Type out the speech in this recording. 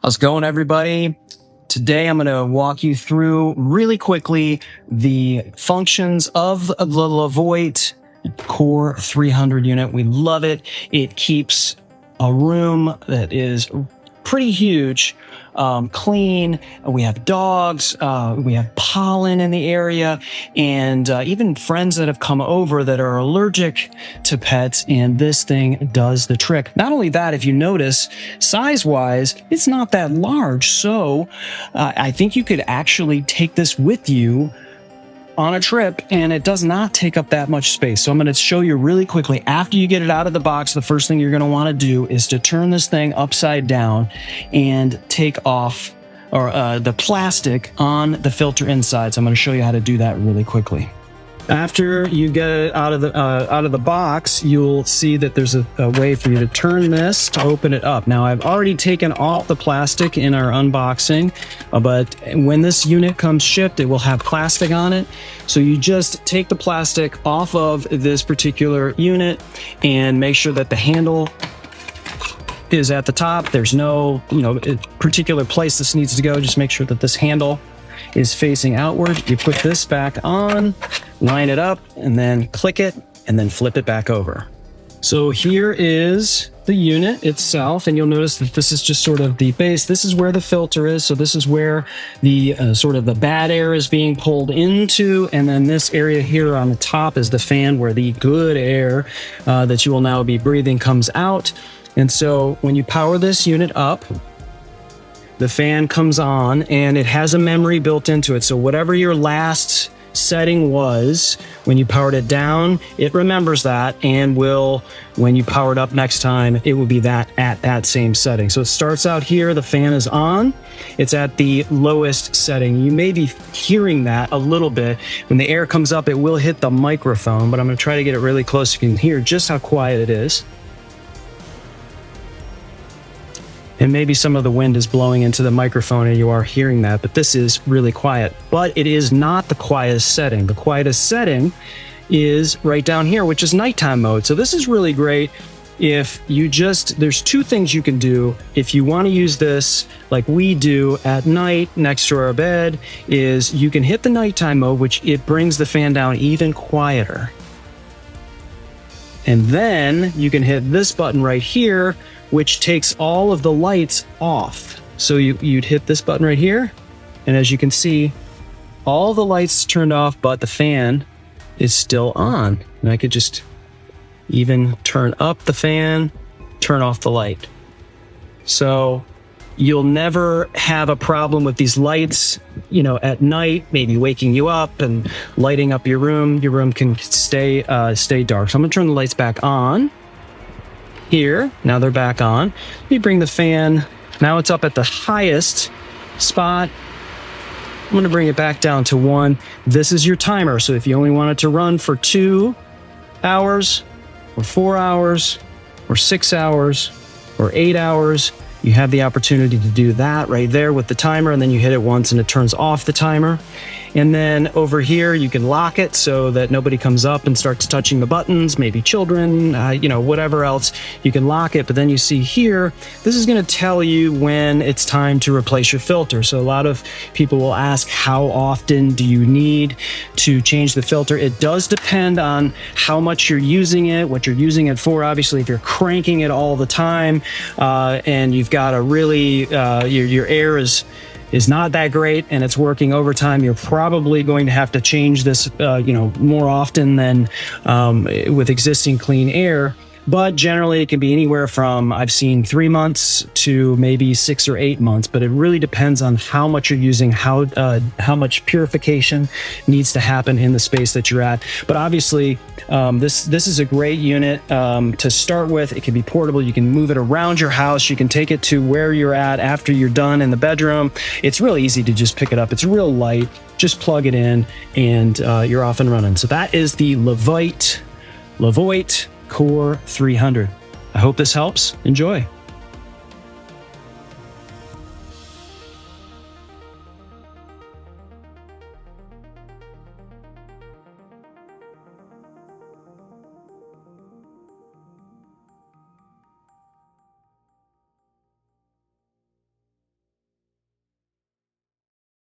How's it going, everybody? Today, I'm going to walk you through really quickly the functions of the Levoit Core 300 unit. We love it. It keeps a room that is pretty huge clean. We have dogs, we have pollen in the area, and even friends that have come over that are allergic to pets, and this thing does the trick. Not only that, if you notice, size-wise, it's not that large, so I think you could actually take this with you on a trip, and it does not take up that much space. So I'm going to show you really quickly. After you get it out of the box, the first thing you're going to want to do is to turn this thing upside down and take off the plastic on the filter inside. So I'm going to show you how to do that really quickly. After you get it out of the box, you'll see that there's a way for you to turn this to open it up. Now, I've already taken off the plastic in our unboxing, but when this unit comes shipped, it will have plastic on it. So you just take the plastic off of this particular unit and make sure that the handle is at the top. There's no, particular place this needs to go. Just make sure that this handle is facing outward. You put this back on, line it up, and then click it, and then flip it back over. So here is the unit itself, and you'll notice that this is just sort of the base. This is where the filter is, so this is where the sort of the bad air is being pulled into, and then this area here on the top is the fan where the good air that you will now be breathing comes out. And so when you power this unit up, the fan comes on, and it has a memory built into it. So whatever your last setting was, when you powered it down, it remembers that, and when you power it up next time, it will be that at that same setting. So it starts out here, the fan is on. It's at the lowest setting. You may be hearing that a little bit. When the air comes up, it will hit the microphone, but I'm going to try to get it really close so you can hear just how quiet it is. And maybe some of the wind is blowing into the microphone and you are hearing that, but this is really quiet. But it is not the quietest setting. The quietest setting is right down here, which is nighttime mode. So this is really great if you there's two things you can do. If you want to use this like we do at night next to our bed, is you can hit the nighttime mode, which it brings the fan down even quieter. And then you can hit this button right here, which takes all of the lights off. So you'd hit this button right here, and as you can see, all the lights turned off, but the fan is still on. And I could just even turn up the fan, turn off the light. So you'll never have a problem with these lights, at night, maybe waking you up and lighting up your room. Your room can stay dark. So I'm gonna turn the lights back on. Here, now they're back on. Let me bring the fan, now it's up at the highest spot. I'm going to bring it back down to 1. This is your timer, so if you only want it to run for 2 hours, or 4 hours, or 6 hours, or 8 hours, you have the opportunity to do that right there with the timer, and then you hit it once and it turns off the timer. And then over here, you can lock it so that nobody comes up and starts touching the buttons, maybe children, whatever else. You can lock it, but then you see here, this is going to tell you when it's time to replace your filter. So a lot of people will ask, how often do you need to change the filter? It does depend on how much you're using it, what you're using it for. Obviously, if you're cranking it all the time and you've got a really, your air is not that great and it's working overtime, you're probably going to have to change this more often than with existing clean air. But generally it can be anywhere from, I've seen 3 months to maybe 6 or 8 months, but it really depends on how much you're using, how much purification needs to happen in the space that you're at. But obviously this is a great unit to start with. It can be portable. You can move it around your house. You can take it to where you're at after you're done in the bedroom. It's really easy to just pick it up. It's real light. Just plug it in and you're off and running. So that is the Levoit Core 300. I hope this helps. Enjoy.